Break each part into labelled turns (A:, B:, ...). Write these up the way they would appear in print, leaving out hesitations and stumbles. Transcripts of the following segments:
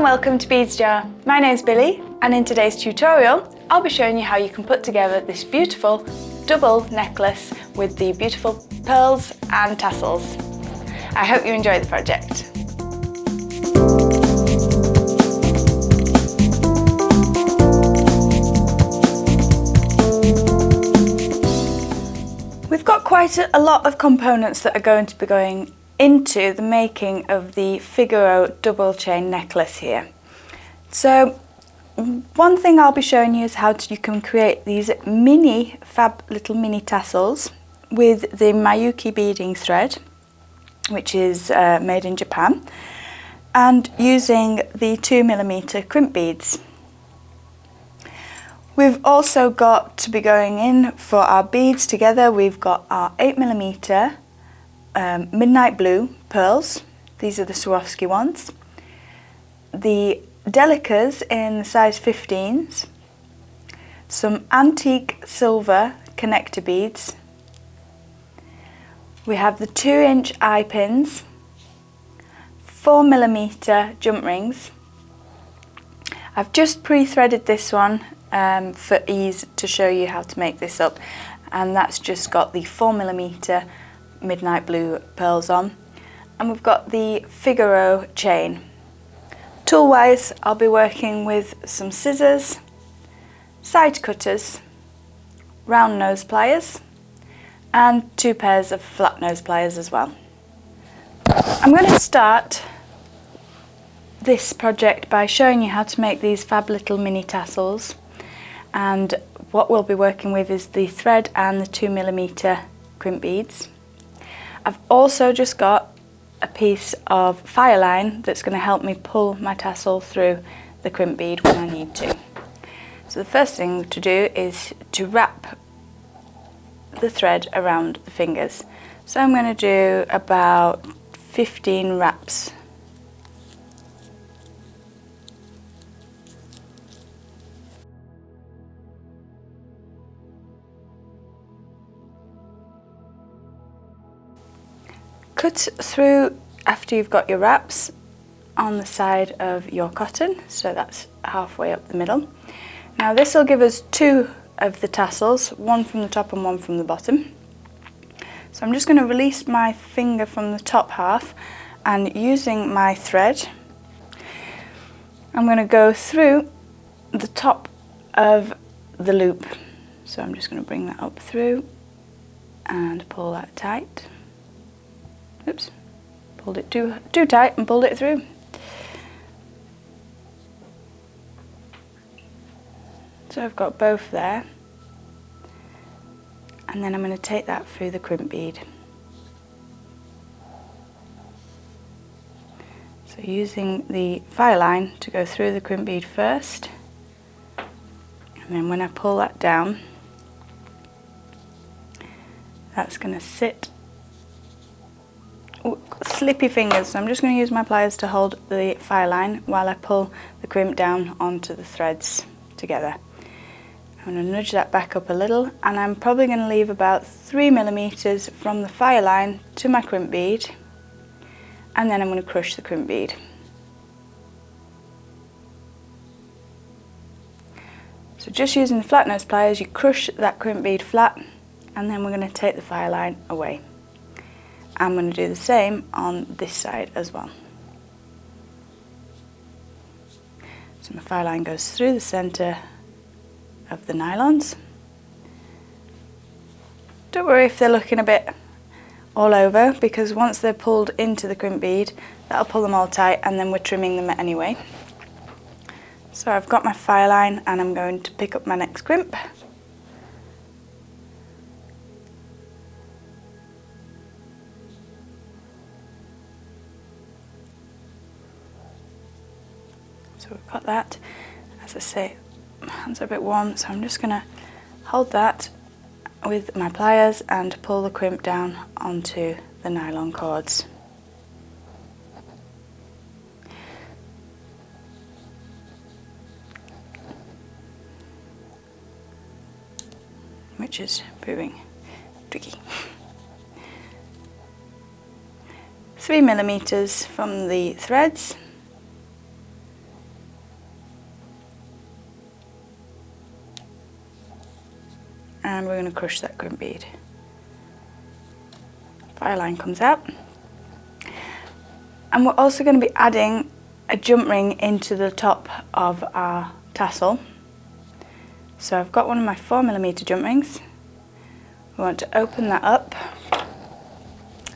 A: and welcome to Beads Jar. My name's Billy, and in today's tutorial I'll be showing you how you can put together this beautiful double necklace with the beautiful pearls and tassels. I hope you enjoy the project. We've got quite a lot of components that are going to be going into the making of the Figaro double chain necklace here. So one thing I'll be showing you is how you can create these little mini tassels with the Miyuki beading thread, which is made in Japan, and using the 2mm crimp beads. We've also got to be going in for our beads together. We've got our 8mm midnight blue pearls. These are the Swarovski ones. The Delicas in the size 15s. Some antique silver connector beads. We have the 2-inch Eyepins. 4mm jump rings. I've just pre-threaded this one for ease to show you how to make this up, and that's just got the 4mm midnight blue pearls on, and we've got the Figaro chain. Tool wise, I'll be working with some scissors, side cutters, round nose pliers, and 2 pairs of flat nose pliers as well. I'm going to start this project by showing you how to make these fab little mini tassels, and what we'll be working with is the thread and the 2mm crimp beads. I've also just got a piece of fire line that's going to help me pull my tassel through the crimp bead when I need to. So the first thing to do is to wrap the thread around the fingers. So I'm going to do about 15 wraps. Cut through after you've got your wraps on the side of your cotton, so that's halfway up the middle. Now this will give us 2 of the tassels, one from the top and one from the bottom. So I'm just going to release my finger from the top half, and using my thread I'm going to go through the top of the loop. So I'm just going to bring that up through and pull that tight. Oops, pulled it too tight and pulled it through. So I've got both there, and then I'm going to take that through the crimp bead. So using the fire line to go through the crimp bead first, and then when I pull that down, that's going to sit. Ooh, slippy fingers, so I'm just going to use my pliers to hold the fire line while I pull the crimp down onto the threads together. I'm going to nudge that back up a little, and I'm probably going to leave about 3mm from the fire line to my crimp bead, and then I'm going to crush the crimp bead. So just using the flat nose pliers, you crush that crimp bead flat, and then we're going to take the fire line away. I'm going to do the same on this side as well. So my fire line goes through the centre of the nylons. Don't worry if they're looking a bit all over, because once they're pulled into the crimp bead, that'll pull them all tight, and then we're trimming them anyway. So I've got my fire line, and I'm going to pick up my next crimp. So we've got that. As I say, my hands are a bit warm, so I'm just going to hold that with my pliers and pull the crimp down onto the nylon cords. Which is proving tricky. 3mm from the threads, and we're going to crush that crimp bead. Fire line comes out. And we're also going to be adding a jump ring into the top of our tassel. So I've got one of my 4mm jump rings. We want to open that up.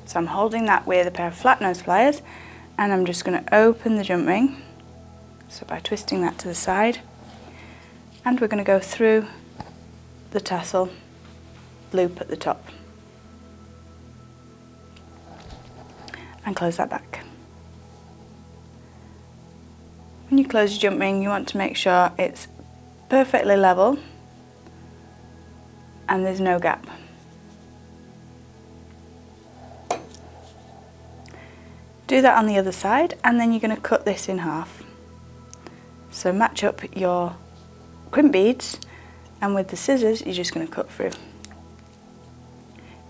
A: So I'm holding that with a pair of flat nose pliers, and I'm just going to open the jump ring. So by twisting that to the side, and we're going to go through the tassel loop at the top and close that back. When you close your jump ring, you want to make sure it's perfectly level and there's no gap. Do that on the other side, and then you're going to cut this in half. So match up your crimp beads, and with the scissors you're just going to cut through.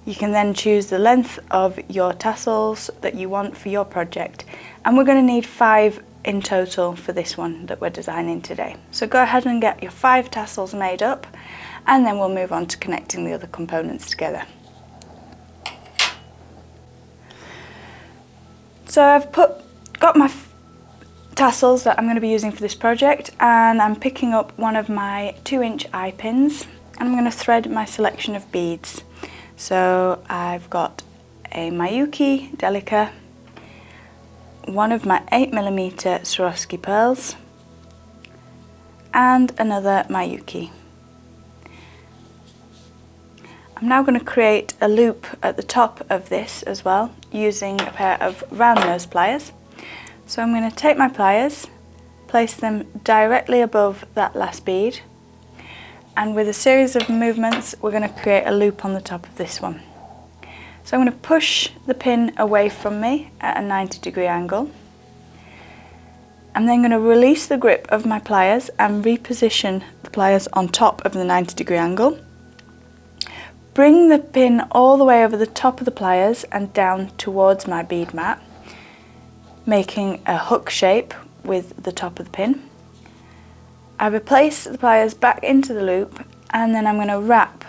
A: You can then choose the length of your tassels that you want for your project, and we're going to need 5 in total for this one that we're designing today. So go ahead and get your 5 tassels made up, and then we'll move on to connecting the other components together. So I've got my tassels that I'm going to be using for this project, and I'm picking up one of my 2-inch eye pins, and I'm going to thread my selection of beads. So I've got a Miyuki Delica, one of my 8mm Swarovski pearls, and another Miyuki. I'm now going to create a loop at the top of this as well, using a pair of round nose pliers. So I'm going to take my pliers, place them directly above that last bead, and with a series of movements we're going to create a loop on the top of this one. So I'm going to push the pin away from me at a 90-degree angle. I'm then going to release the grip of my pliers and reposition the pliers on top of the 90-degree angle. Bring the pin all the way over the top of the pliers and down towards my bead mat, making a hook shape with the top of the pin. I replace the pliers back into the loop, and then I'm going to wrap,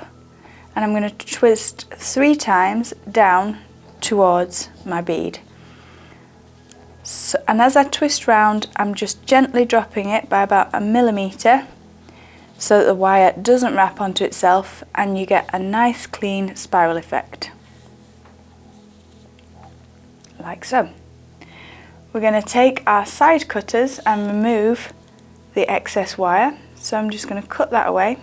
A: and I'm going to twist 3 times down towards my bead. So, and as I twist round, I'm just gently dropping it by about 1mm so that the wire doesn't wrap onto itself and you get a nice clean spiral effect. Like so. We're going to take our side cutters and remove the excess wire. So I'm just going to cut that away.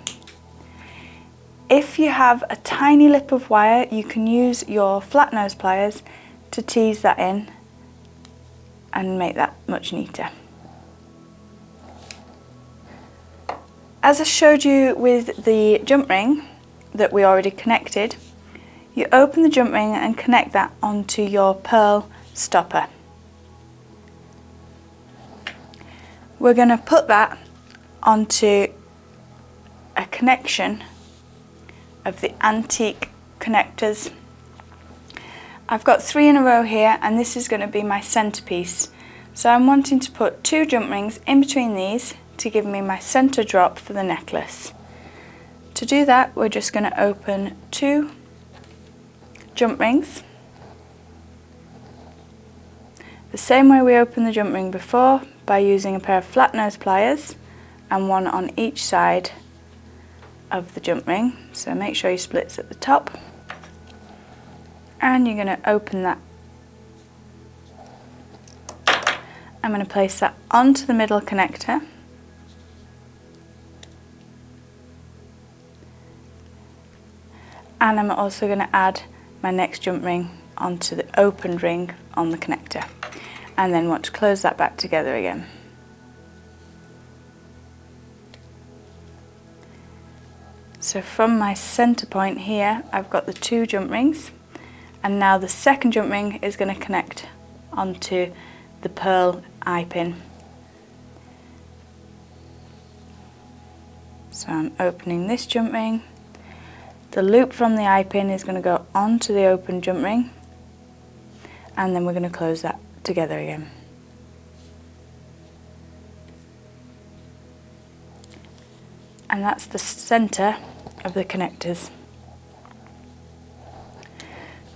A: If you have a tiny lip of wire, you can use your flat nose pliers to tease that in and make that much neater. As I showed you with the jump ring that we already connected, you open the jump ring and connect that onto your pearl stopper. We're going to put that onto a connection of the antique connectors. I've got 3 in a row here, and this is going to be my centerpiece. So I'm wanting to put 2 jump rings in between these to give me my center drop for the necklace. To do that, we're just going to open 2 jump rings, the same way we opened the jump ring before, by using a pair of flat nose pliers and one on each side of the jump ring. So make sure you splits at the top, and you're going to open that. I'm going to place that onto the middle connector, and I'm also going to add my next jump ring onto the opened ring on the connector, and then want to close that back together again. So from my center point here, I've got the 2 jump rings, and now the second jump ring is going to connect onto the pearl eye pin. So I'm opening this jump ring. The loop from the eye pin is going to go onto the open jump ring, and then we're going to close that together again. And that's the center of the connectors.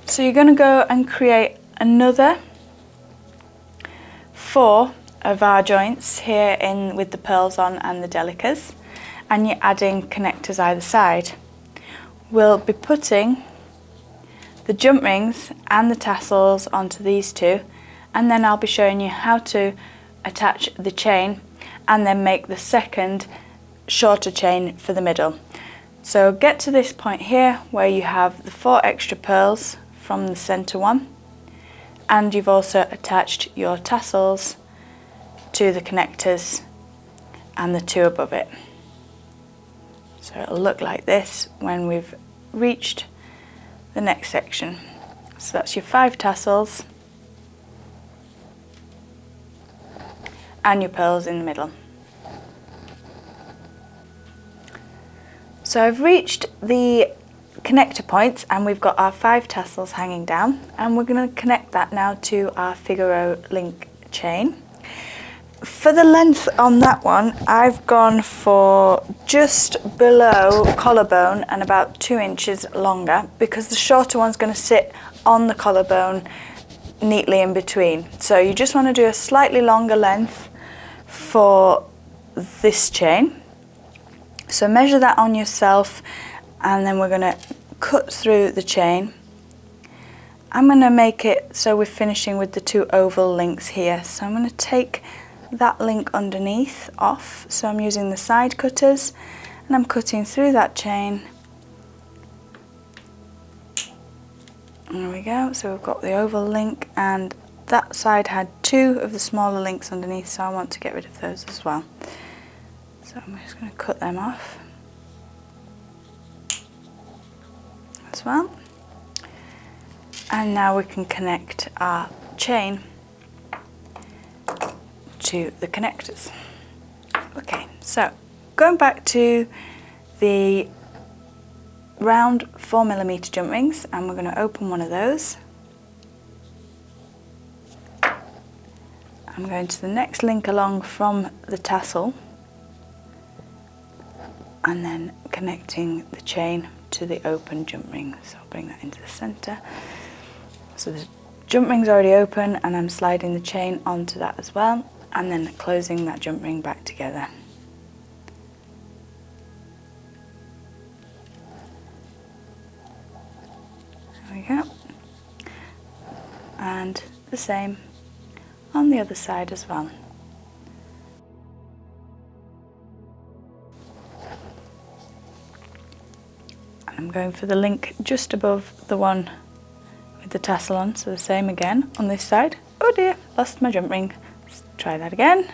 A: So you're going to go and create another 4 of our joints here in with the pearls on and the Delicas, and you're adding connectors either side. We'll be putting the jump rings and the tassels onto these 2, and then I'll be showing you how to attach the chain and then make the second shorter chain for the middle. So get to this point here where you have the 4 extra pearls from the center one, and you've also attached your tassels to the connectors and the 2 above it. So it'll look like this when we've reached the next section. So that's your 5 tassels and your pearls in the middle. So I've reached the connector points and we've got our 5 tassels hanging down, and we're going to connect that now to our Figaro link chain. For the length on that one, I've gone for just below collarbone and about 2 inches longer, because the shorter one's going to sit on the collarbone neatly in between. So you just want to do a slightly longer length for this chain. So measure that on yourself, and then we're going to cut through the chain. I'm going to make it so we're finishing with the 2 oval links here. So I'm going to take that link underneath off. So I'm using the side cutters and I'm cutting through that chain. There we go. So we've got the oval link, and that side had 2 of the smaller links underneath, so I want to get rid of those as well. So I'm just going to cut them off as well. And now we can connect our chain to the connectors. Okay, so going back to the round 4mm jump rings, and we're going to open one of those. I'm going to the next link along from the tassel, and then connecting the chain to the open jump ring. So I'll bring that into the center. So the jump ring's already open, and I'm sliding the chain onto that as well, and then closing that jump ring back together. There we go. And the same on the other side as well. I'm going for the link just above the one with the tassel on, so the same again on this side. Oh dear, lost my jump ring. Let's try that again.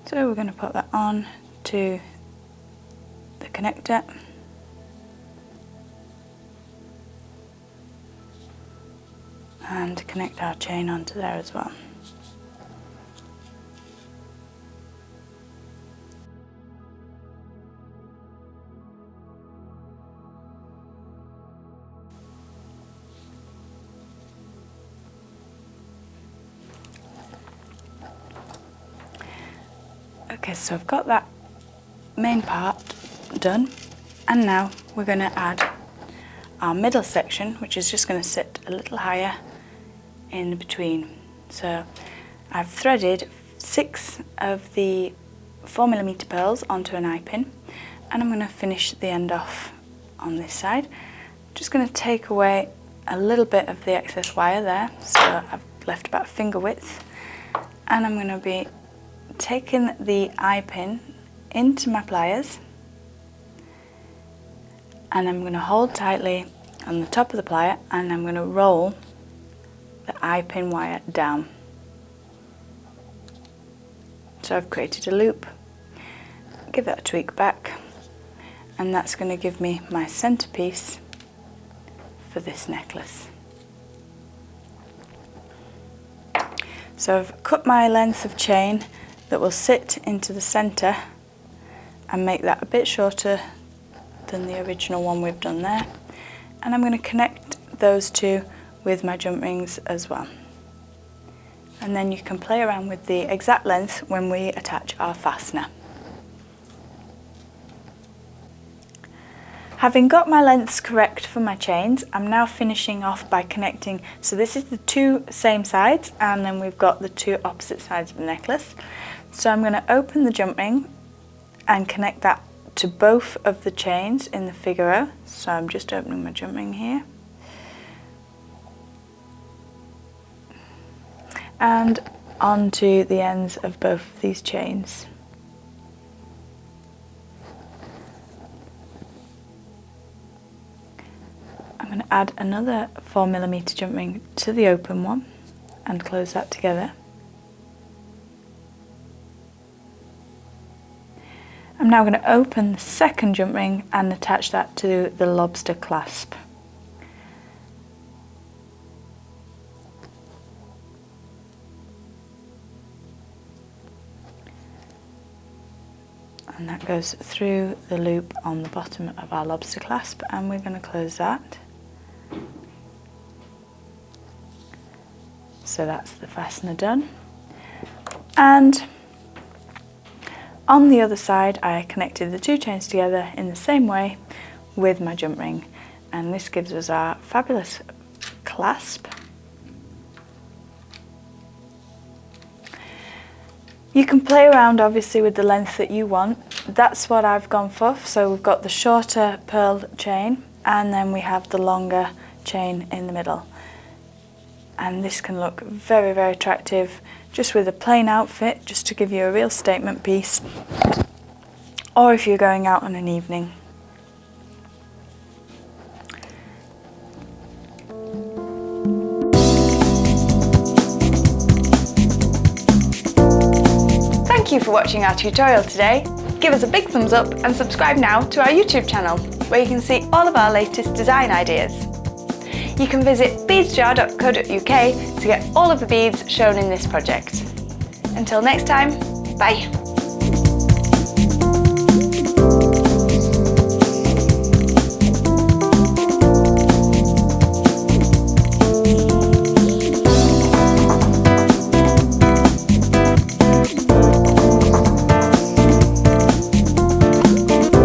A: So we're going to put that on to the connector. And connect our chain onto there as well. Okay, so I've got that main part done, and now we're going to add our middle section, which is just going to sit a little higher in between. So I've threaded 6 of the 4mm pearls onto an eye pin, and I'm going to finish the end off on this side. Just going to take away a little bit of the excess wire there, so I've left about finger width, and I'm going to be taking the eye pin into my pliers, and I'm going to hold tightly on the top of the plier, and I'm going to roll the eye pin wire down. So I've created a loop, give that a tweak back, and that's going to give me my centerpiece for this necklace. So I've cut my length of chain that will sit into the center and make that a bit shorter than the original one we've done there, and I'm going to connect those 2 with my jump rings as well. and then you can play around with the exact length when we attach our fastener. Having got my lengths correct for my chains, I'm now finishing off by connecting, so this is the two same sides and then we've got the two opposite sides of the necklace. So I'm going to open the jump ring and connect that to both of the chains in the Figaro. So I'm just opening my jump ring here. And onto the ends of both of these chains. I'm going to add another 4mm jump ring to the open one and close that together. I'm now going to open the second jump ring and attach that to the Lobster clasp. And that goes through the loop on the bottom of our Lobster clasp, and we're going to close that. So that's the fastener done. And on the other side I connected the two chains together in the same way with my jump ring, and this gives us our fabulous clasp. You can play around obviously with the length that you want. That's what I've gone for. So we've got the shorter pearl chain and then we have the longer chain in the middle. And this can look very, very attractive just with a plain outfit, just to give you a real statement piece, or if you're going out on an evening. Thank you for watching our tutorial today. Give us a big thumbs up and subscribe now to our YouTube channel, where you can see all of our latest design ideas. You can visit beadsjar.co.uk to get all of the beads shown in this project. Until next time, bye!